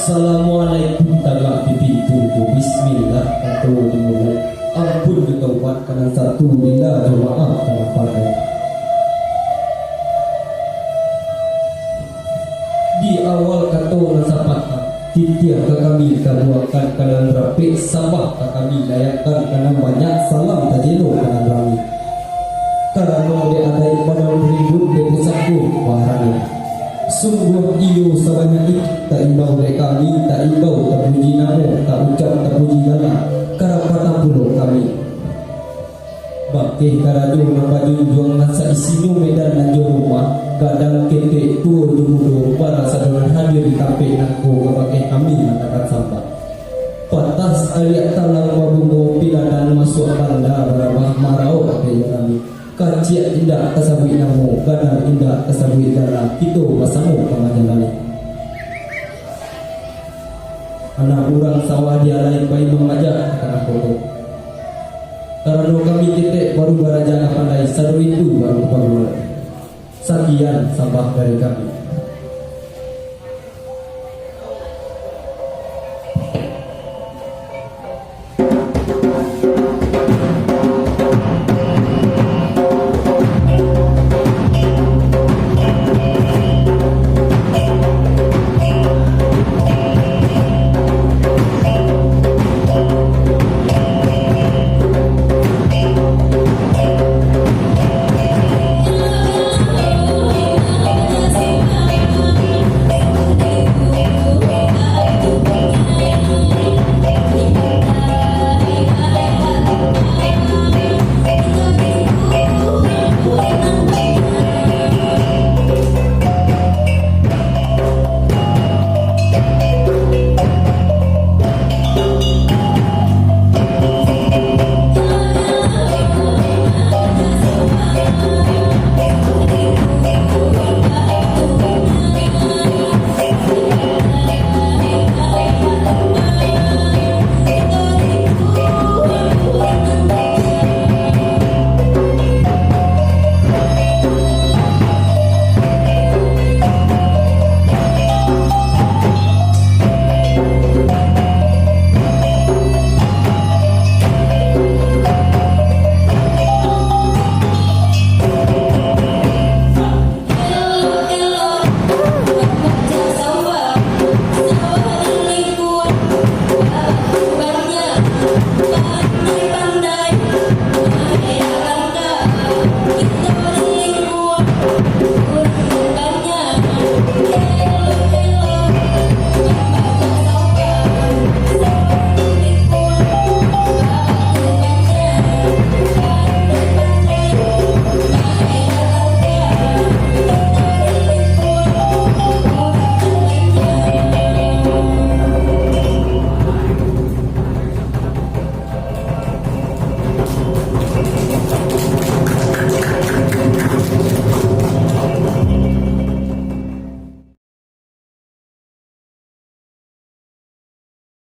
Assalamualaikum tagak pipi tutu. Bismillah atau dimulai. Ampun ditaubat karena satu bila jemaah karena pakai. Di awal kata nasapat titia ke kami kaluakan kanan rapi sabah ke kami layakkan karena banyak salam tajelo kanan rami. Karena dia ada pada ribut dia pusatku waharani. Sungguh iyo sebanyak tak imbau dari kami, tak imbau tak puji namo, tak ucap tak puji dana. Karena patah pulau kami bakti karaju nabaju juang nasa isinyo medan lanjut rumah kadang ketek tuh dulu para saudara hadir di kafe aku bakti kami mengatakan sampah patas aliat talang wabungo piladan masuk banda berabah marau bakti kami kaciak indah kasabui namo gadar indah kasabui dana itu pasamu kemajalan anak orang sawah dia lain bayi mengajar kata foto. Karena kami kita baru beraja pandai satu itu baru baru. Sekian sampah dari kami.